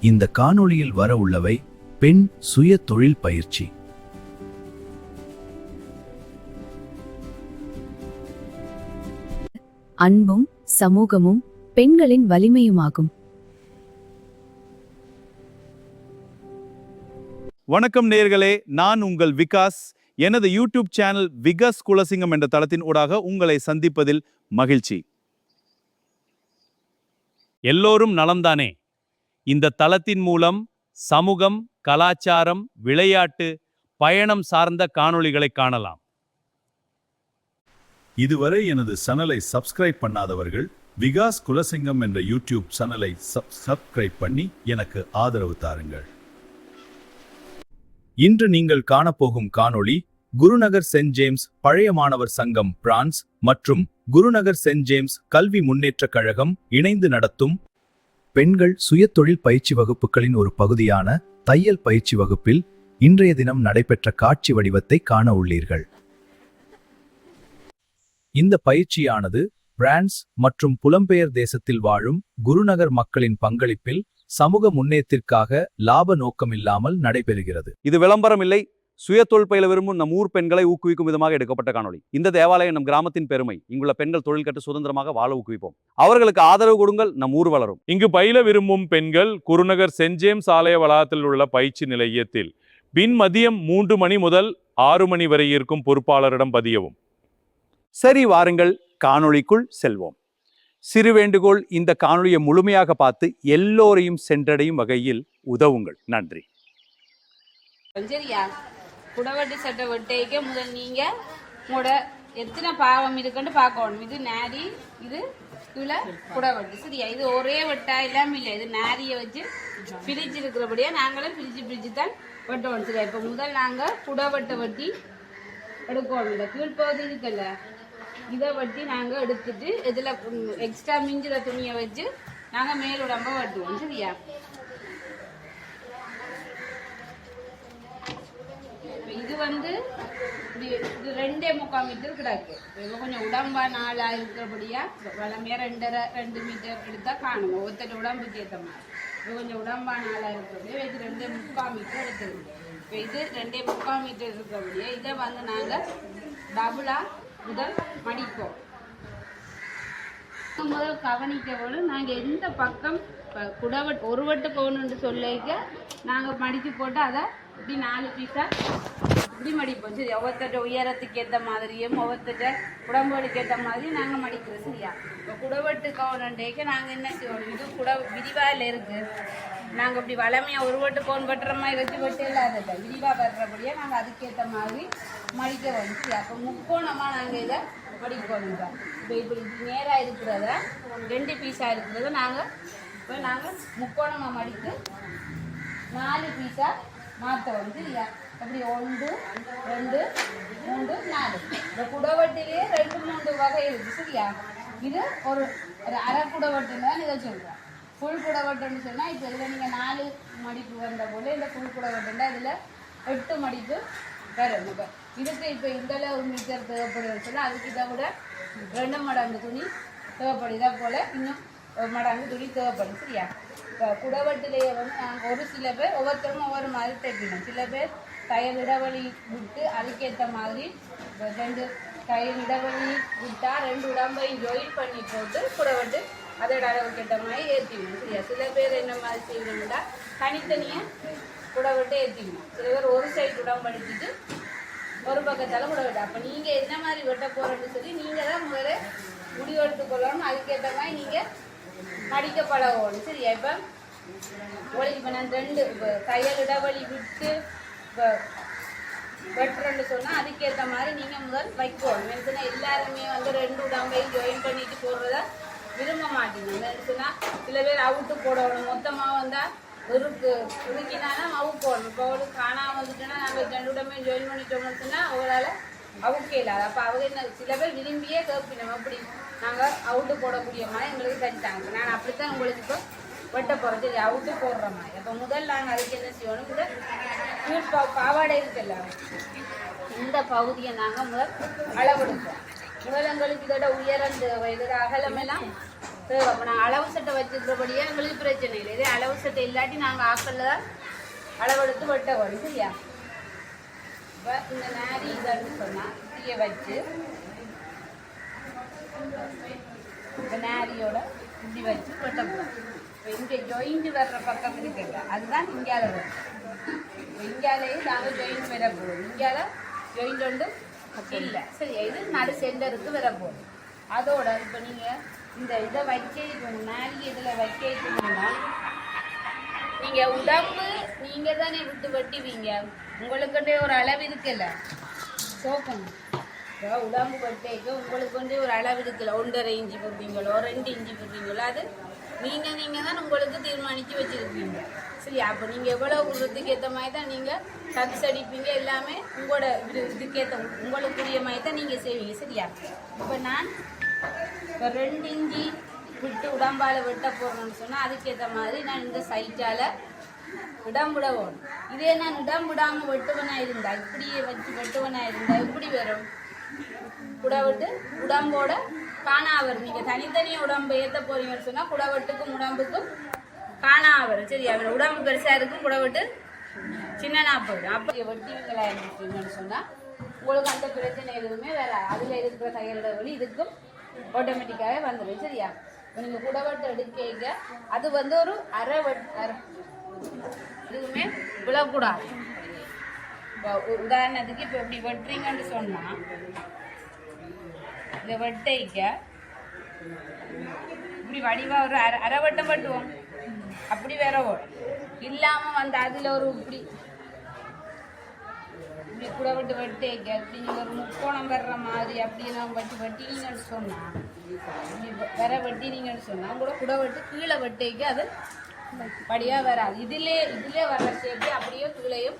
இந்த காணொளியில் வர உள்ளவை பெண் சுய தொழில் பயிற்சி. அன்பும் சமூகமும் பெண்களின் வலிமையுமாகும். வணக்கம் நேயர்களே, நான் உங்கள் விகாஸ். எனது யூடியூப் சேனல் விகாஸ் குலசிங்கம் என்ற தளத்தின் ஊடாக உங்களை சந்திப்பதில் மகிழ்ச்சி. எல்லோரும் நலம்தானே? இந்த தளத்தின் மூலம் சமூகம், கலாச்சாரம், விளையாட்டு, பயணம் சார்ந்த காணொளிகளை காணலாம். இதுவரை எனது சேனலை சப்ஸ்கிரைப் பண்ணாதவர்கள் விகாஸ் குலசிங்கம் என்ற யூடியூப் சேனலை சப்ஸ்கிரைப் பண்ணி எனக்கு ஆதரவு தாருங்கள். இன்று நீங்கள் காணப்போகும் காணொளி குருநகர் சென்ட் ஜேம்ஸ் பழைய மாணவர் சங்கம் பிரான்ஸ் மற்றும் குருநகர் சென்ட் ஜேம்ஸ் கல்வி முன்னேற்றக் கழகம் இணைந்து நடத்தும் பெண்கள் சுய தொழில் பயிற்சி வகுப்புகளின் ஒரு பகுதியான தையல் பயிற்சி வகுப்பில் இன்றைய தினம் நடைபெற்ற காட்சி வடிவத்தை காண உள்ளீர்கள். இந்த பயிற்சியானது பிரான்ஸ் மற்றும் புலம்பெயர் தேசத்தில் வாழும் குருநகர் மக்களின் பங்களிப்பில் சமூக முன்னேற்றத்திற்காக லாப நோக்கமில்லாமல் நடைபெறுகிறது. இது விளம்பரம் இல்லை, சுய தொழில் பயில விரும்பும் நம் ஊர் பெண்களை ஊக்குவிக்கும் விதமாக எடுக்கப்பட்ட காணொளி. இந்த தேவாலயம் நம் கிராமத்தின் பெருமை. இங்குள்ள பெண்கள் தொழில் கற்று சுதந்திரமாக வாழ ஊக்குவிப்போம். அவர்களுக்கு ஆதரவு கொடுங்கள், நம் ஊர் வளரும். இங்கு பயில விரும்பும் பெண்கள் குருநகர் சென்ட் ஜேம்ஸ் ஆலய வளாகத்தில் உள்ள பயிற்சி நிலையத்தில் பின் மதியம் 3 மணி முதல் 6 மணி வரை இருக்கும் பொறுப்பாளரிடம் பதியவும். சரி, வாருங்கள், காணொளிக்குள் செல்வோம். சிறு வேண்டுகோள், இந்த காணொளியை முழுமையாக பார்த்து எல்லோரையும் சென்றடையும் வகையில் உதவுங்கள். நன்றி. சரியா, குடவட்டி சட்டை வெட்டைக்க முதல் நீங்க உங்களோட எத்தனை பாவம் இருக்குன்னு பார்க்கணும். இது நாரி, இது கீழே குடவட்டி. சரியா, இது ஒரே வெட்டா இல்லாம இல்லை, இது நாரியை வச்சு பிரிச்சு இருக்கிறபடியா நாங்களும் பிரிச்சு தான் வெட்டணும். சரியா, இப்ப முதல் நாங்க குடவட்டை வெட்டி எடுக்கணும். இந்த கீழ்ப்பகுதி இருக்குல்ல, இதை வட்டி நாங்க எடுத்துட்டு இதுல எக்ஸ்ட்ரா மிஞ்சிற துணியை வச்சு நாங்க மேல் உடம்ப வெட்டுவோம். சரியா, இது வந்து இது 2.25 மீட்டர் கிடக்கு. இப்போ கொஞ்சம் உடம்பா 4 இருக்கிறபடியா வளமையா 2 மீட்டர் எடுத்தா காணும். ஒவ்வொருத்தர் உடம்புக்கு ஏற்ற மாதிரி இப்போ கொஞ்சம் உடம்பா 4 இருக்கிறபடியா இது 2.25 மீட்டர் எடுத்துருங்க. இப்போ இது 2.25 மீட்டர் இருக்கிறபடியா இதை வந்து நாங்க டபுளா முதல் மடிப்போம். முதல் கவனிக்கவோடு நாங்கள் எந்த பக்கம் குடவட்டு ஒரு வட்டு போகணுன்னு சொல்லிக்க நாங்கள் மடித்து போட்டு அதை இப்படி 4 பீஸாக இப்படி மடிப்போம். சரி, ஒவ்வொருத்தட்ட உயரத்துக்கு ஏற்ற மாதிரியும் ஒவ்வொருத்தட்ட உடம்புகளுக்கு ஏற்ற மாதிரியும் நாங்கள் மடிக்கிறோம். சரியா, இப்போ குடவட்டு கவுனண்டேக்க நாங்கள் என்ன செய்வோம், இது விரிவாயில் இருக்குது. நாங்கள் இப்படி வளமையாக ஒரு வட்டு கவுன் வெட்டுற மாதிரி வச்சு வெட்டு இல்லாத விரிவாக வர்றபடியாக நாங்கள் அதுக்கேற்ற மாதிரி மடிக்க வரும். சரி, அப்போ முக்கோணமாக நாங்கள் இதை மடிக்கணும். இப்போ இப்படி நேராக இருக்கிறத 2 பீஸாக இருக்கிறத நாங்கள் முக்கோணமாக மடித்து 4 பீஸாக மாற்றணும். சரியா, அப்படி 1 2 3 4. இந்த குடவட்டிலேயே 2-3 வகை இருக்குது. சரியா, இது ஒரு அரை குடவட்டுன்னு தான் இதை சொல்கிறேன். ஃபுல் குடவட்டுன்னு சொன்னால் இப்போ இதில் நீங்கள் 4 மடிப்பு வந்த போல இந்த ஃபுல் குடவட்டுன்னா இதில் 8 மடிப்பு வரும். இப்போ இதுக்கு இப்போ இந்தளவு மீட்டர் தேவைப்படுதுன்னு சொன்னால் அதுக்கு இதை விட 2 மடங்கு துணி தேவைப்படுது. இதை போல் இன்னும் 1 மடங்கு துணி தேவைப்படும். சரியா, இப்போ குடவட்டிலேயே வந்து நாங்கள் ஒரு சில பேர் ஒவ்வொருத்தரும் ஒவ்வொரு மாதிரி தைக்கணும். சில பேர் தையல் இடைவெளி விட்டு அதுக்கேற்ற மாதிரி 2 தையல் இடைவெளி விட்டால் 2 உடம்பையும் ஜாயின் பண்ணி போட்டு குடவட்டு அதோட அளவுக்கு ஏற்ற மாதிரி ஏற்றிக்கணும். சரியா, சில பேர் என்ன மாதிரி செய்யணும்னா தனித்தனியாக குடவட்டு ஏற்றிக்கணும். சில பேர் ஒரு சைடு உடம்பு அடிச்சுட்டு ஒரு பக்கத்தால் குடவட்டு. அப்போ நீங்கள் என்ன மாதிரி வெட்ட போகிறோன்னு சொல்லி நீங்கள் தான் முதல்ல முடிவு எடுத்துக்கொள்ளணும். அதுக்கேற்ற மாதிரி நீங்கள் மடிக்க பழகணும். சரியா, இப்போ நான் 2 தையல் இடைவெளி விட்டு இப்போ வெட்டுறேன்னு சொன்னால் அதுக்கேற்ற மாதிரி நீங்கள் முதல் வைக்கணும். என்னன்னா எல்லாருமே வந்து 2 உடம்பையும் ஜாயின் பண்ணிட்டு போடுறத விரும்ப மாட்டேங்க. சொன்னால் சில பேர் அவுட்டு போடணும். மொத்தமாக வந்தால் ஒருக்கினாலும் அவுக்கணும். இப்போ அவளுக்கு காணாமல் வந்துட்டுன்னா நாங்கள் 2 உடம்பையும் ஜாயின் பண்ணிட்டோம்னு சொன்னால் அவங்களால அவுக்கே இல்லாது. அப்போ அவங்க என்ன சில பேர் விரும்பியே கேட்பினோம். அப்படி நாங்கள் அவுட்டு போடக்கூடிய மாதிரி எங்களுக்கு தச்சுட்டாங்க. நான் அப்படித்தான் உங்களுக்கு இப்போ வெட்ட போகிறது. சரி, அவுட்டு போடுற மாதிரி. அப்போ முதல் நாங்கள் அதுக்கு என்ன செய்யணும், கூட பாவாடை இருக்குல்ல இந்த பகுதியை நாங்கள் முதல் அளவெடுப்போம். முதல் எங்களுக்கு இதோட உயரம் தேவை, இதோட அகலமெல்லாம் தேவை. அப்போ நாங்கள் அளவு சட்டை வச்சுக்கிறபடியே எங்களுக்கு பிரச்சனை இல்லை. இதே அளவு சட்டை இல்லாட்டி நாங்கள் ஆக்கல்ல தான் அளவெடுத்து வெட்ட வரும். சரியா? இப்போ இந்த நாரி இதுன்னு சொன்னால் தீய வச்சு இப்போ நாரியோட இப்படி வச்சு வெட்டப்படும். இப்போ இங்கே ஜாயிண்ட் வர்ற பக்கம் இருக்குல்ல, அதுதான் இங்கால வரும். இப்போ இங்காலேயே நாங்கள் ஜாயிண்ட் வர போகிறோம். இங்கால ஜாயிண்ட் வந்து இல்லை. சரியா? இது நடு சென்டருக்கு வர போகுது. அதோட இப்போ நீங்கள் இந்த இதை வைக்கணும், நாரி இதில் வைக்கணும்னா நீங்கள் உடம்பு நீங்கள் தானே விட்டு வெட்டுவீங்க. உங்களுக்குண்டே ஒரு அளவு இருக்குல்ல, சோக்கணும். இப்போ உடம்பு வெட்டைக்கு உங்களுக்கு வந்து ஒரு அளவு இருக்குல்ல, 1.5 இன்ச்சு போடுவீங்களோ 2 இன்ச்சு போடுவீங்களோ, அது நீங்கள் தான் உங்களுக்கு தீர்மானித்து வச்சுருப்பீங்க. சரியா? அப்போ நீங்கள் எவ்வளோ உருவத்துக்கு ஏற்ற மாதிரி தான் நீங்கள் சக்ஸ் அடிப்பீங்க. எல்லாமே உங்களோட இதுக்கேற்ற உங்களுக்குரிய மாதிரி தான் நீங்கள் செய்வீங்க. சரியா? இப்போ நான் இப்போ 2 இன்ச்சி விட்டு உடம்பால் வெட்ட போடணும்னு சொன்னால் அதுக்கேற்ற மாதிரி நான் இந்த சைட்டால் இடம் விடவும். இதே நான் இடம் விடாமல் வெட்டுவனா இருந்தால், இப்படியே வச்சு வெட்டுவனா இருந்தால் இப்படி வரும். குடவெட்டு உடம்போட காணா வரும். நீங்கள் தனித்தனியாக உடம்பு ஏற்ற போறீங்கன்னு சொன்னால் குடவெட்டுக்கும் உடம்புக்கும் காணா வரும். சரியா? உடம்பு பெருசாக இருக்கும், குடவெட்டு சின்னனா போயிடும். அப்போ வெட்டிங்களா இருந்துச்சுன்னு சொன்னால் உங்களுக்கு அந்த பிரச்சனை எதுவுமே வேற. அதில் இருக்கிற தையலோட வழி இதுக்கும் ஆட்டோமேட்டிக்காகவே வந்துடும். சரியா? நீங்கள் குடவெட்டு எடுக்க அது வந்து ஒரு அரை இதுவுமே விழக்கூடாது. இப்போ உதாரணத்துக்கு இப்போ இப்படி வெட்டுறீங்கன்னு சொன்னால் இந்த வெட்டைக்க இப்படி வடிவாக ஒரு அரை வட்டம் வெட்டுவோம். அப்படி வேற ஓடும் இல்லாமல் வந்து அதில் ஒரு இப்படி இப்படி கூட விட்டு வெட்டேக்க இப்படி நீங்கள் ஒரு முக்கோணம் வர்ற மாதிரி அப்படி நம்ம வெட்டினீங்கன்னு சொன்னால், இப்படி வேற வெட்டினீங்கன்னு சொன்னால் கூட வெட்டு கீழே வெட்டேக்க அது படியாக வராது. இதிலே வர்ற ஷேப்பே அப்படியே கீழையும்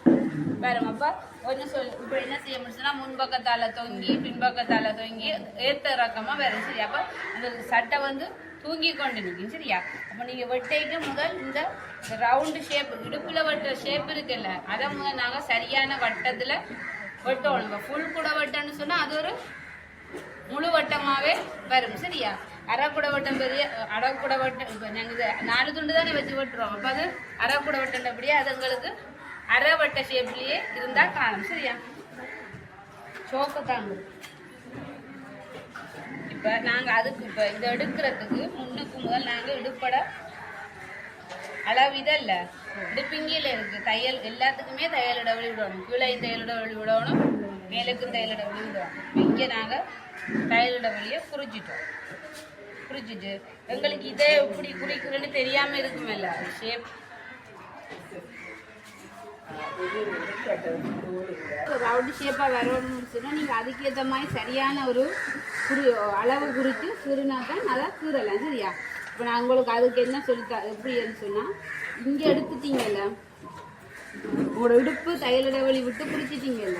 வரும். அப்போ கொஞ்சம் இப்போ என்ன செய்ய முடிச்சுன்னா முன்பக்கத்தால் தொங்கி பின்பக்கத்தால் தொங்கி ஏற்ற ரக்கமாக வரும். சரி? அப்போ அந்த சட்டை வந்து தூங்கி கொண்டு நிற்கும். சரியா? அப்போ நீங்கள் வெட்டைக்கு முதல் இந்த ரவுண்டு ஷேப் இடுப்பில் வெட்டுற ஷேப் இருக்குல்ல, அதை முதல் நாங்கள் சரியான வட்டத்தில் வெட்டணும். இப்போ ஃபுல் கூட வெட்டன்னு சொன்னால் அது ஒரு முழு வட்டமாகவே வரும். சரியா? அரைக்குடை வட்டம் பெரிய அரைக்குடை வட்டம். இப்போ நாங்கள் இது 4 துண்டு தானே வச்சு வெட்டுறோம். அப்போ அது அரைக்குடை வட்டம்ன்றபடியே அது எங்களுக்கு அரை வட்ட ஷேப்லேயே இருந்தால் காணும். சரியா? சோக்கத்தாங்க. இப்போ நாங்கள் அதுக்கு இப்போ இதை எடுக்கிறதுக்கு முன்னுக்கு முதல் நாங்கள் இடுப்பட அளவு இதல்ல இடுப்பிங்கியில் இருக்குது. தையல் எல்லாத்துக்குமே தையல் இடைவெளி விடணும். கீழே தையல் இடைவெளி விடணும், மேலுக்கும் தையல் இடைவெளி விடணும். இங்கே நாங்கள் தையல் இடைவெளியை குறிச்சிட்டு எங்களுக்கு இதை எப்படி குறிக்கிறேன்னு தெரியாமல் இருக்குமில்ல ஷேப். ரவுண்டு ஷேப்பாக வரணும்னு சொன்னால் நீங்கள் அதுக்கேற்ற மாதிரி சரியான ஒரு அளவு குறித்து கீறினா தான் நல்லா கீறலாம். சரியா? இப்போ நான் உங்களுக்கு அதுக்கு என்ன சொல்லித்தா எப்படின்னு சொன்னால், இங்கே எடுத்துட்டீங்கல்ல உங்களோட இடுப்பு தையல் இடைவெளி விட்டு குறிச்சிட்டீங்கல்ல,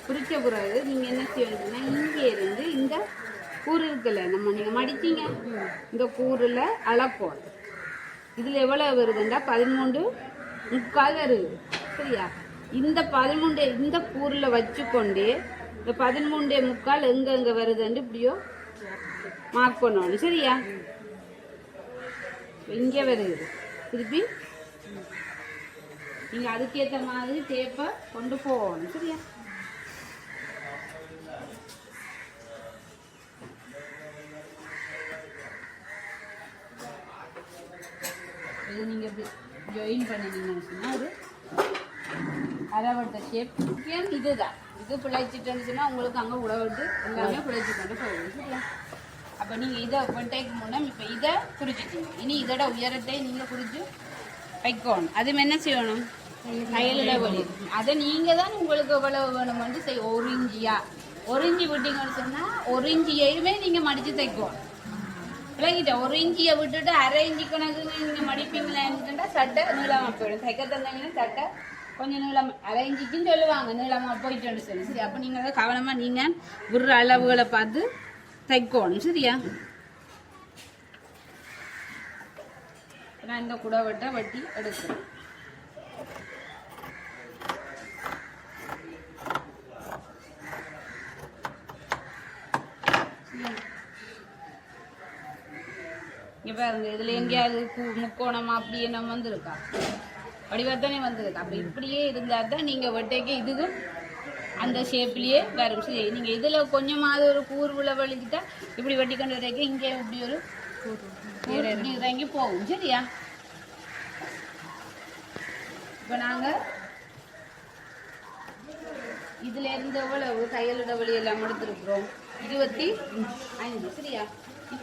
குறிச்ச பிறகு நீங்கள் என்ன செய்யணும்னா இங்கே இருந்து இந்த கூறு இருக்குல்ல, நீங்கள் மடிச்சிங்க இந்த கூறில் அளப்போம். இதில் எவ்வளோ வருதுண்டா 13.25 வருது. சரியா? இந்த 13 இந்த கூறில் வச்சுக்கொண்டு இந்த 13.25 எங்கே வருதுன்னு இப்படியோ மார்க் பண்ணணும். சரியா? இங்கே வருது. திருப்பி நீங்கள் அதுக்கேற்ற மாதிரி டேப்பை கொண்டு போகணும். சரியா? இது நீங்கள் இப்படி ஜாயின் பண்ணிட்டீங்கன்னு சொன்னால் ஒரு அரைவட்ட ஷேப். முக்கியம் இதுதான். இது பிழைச்சிட்டேன்னு சொன்னால் உங்களுக்கு அங்கே உழவிட்டு எல்லாமே பிழைச்சி கொண்டு போயிடும். சரியா? அப்போ நீங்கள் இதை வெட்டைக்கு முன்னே இப்போ இதை குறிச்சிட்டீங்க. இனி இதோட உயரத்தை நீங்கள் குறித்து வைக்கணும். அதுவும் என்ன செய்யணும்? தையலில் வழி அதை நீங்கள் தான் உங்களுக்கு எவ்வளவு வேணுமென்று செய்ய. 1 இஞ்சியா 1 இஞ்சி விட்டீங்கன்னு சொன்னால் 1 இஞ்சியையுமே நீங்கள் மடித்து தைக்கணும். விளங்கிட்ட 1 இஞ்சியை விட்டுட்டு அரை இஞ்சி கணக்கு நீங்கள் மடிப்பீங்களான்னு சட்டை நீளமாக போயிடும். தைக்க தந்தாங்கன்னா சட்டை கொஞ்சம் நீளம் அரை இஞ்சிக்குன்னு சொல்லுவாங்க, நீளமாக போயிட்டோன்னு சொல்லி. சரி? அப்போ நீங்கள் கவனமாக நீங்கள் விடுற அளவுகளை பார்த்து தைக்கணும். சரியா? நான் இந்த குடவட்டை வட்டி எடுக்கிறேன். இங்கே பாருங்க இதில் எங்கேயாவது முக்கோணமா அப்படியே நம்ம வந்திருக்கா வடிவத்தானே வந்திருக்கா. அப்போ இப்படியே இருந்தால் தான் நீங்கள் வெட்டைக்கு இதுவும் அந்த ஷேப்லேயே வரும். சரி, நீங்கள் இதில் கொஞ்சமாவது ஒரு கூர்வுல வலிக்கிட்டா இப்படி வெட்டி கொண்டு வரைக்க இங்கே இப்படி ஒரு இப்படி இறங்கி போகும். சரியா? இப்போ நாங்கள் இதுல இருந்து எவ்வளவு தையல் இடைவெளி எல்லாம் எடுத்துருக்குறோம் 25. சரியா?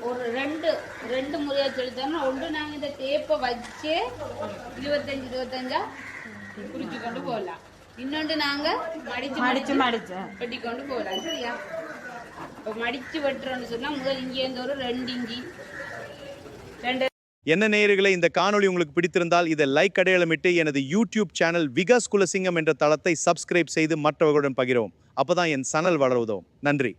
ஒரு ரெண்டு முறையா செலுத்தோம்னா ஒன்று நாங்கள் இந்த டேப்பை வச்சு 25 குறிச்சு கொண்டு போகலாம். இன்னொன்று நாங்கள் மடிச்சு வெட்டி கொண்டு போகலாம். சரியா? இப்போ மடிச்சு வெட்டுறோம்னு சொன்னால் முதல் இங்கேருந்து ஒரு 2 இன்ச்சு என்ன நேயர்களே, இந்த காணொளி உங்களுக்கு பிடித்திருந்தால் இதை லைக் அடையாளமிட்டு எனது யூடியூப் சேனல் விகாஸ் குலசிங்கம் என்ற தளத்தை சப்ஸ்கிரைப் செய்து மற்றவர்களுடன் பகிரவும். அப்பதான் என் சேனல் வளர உதவும். நன்றி.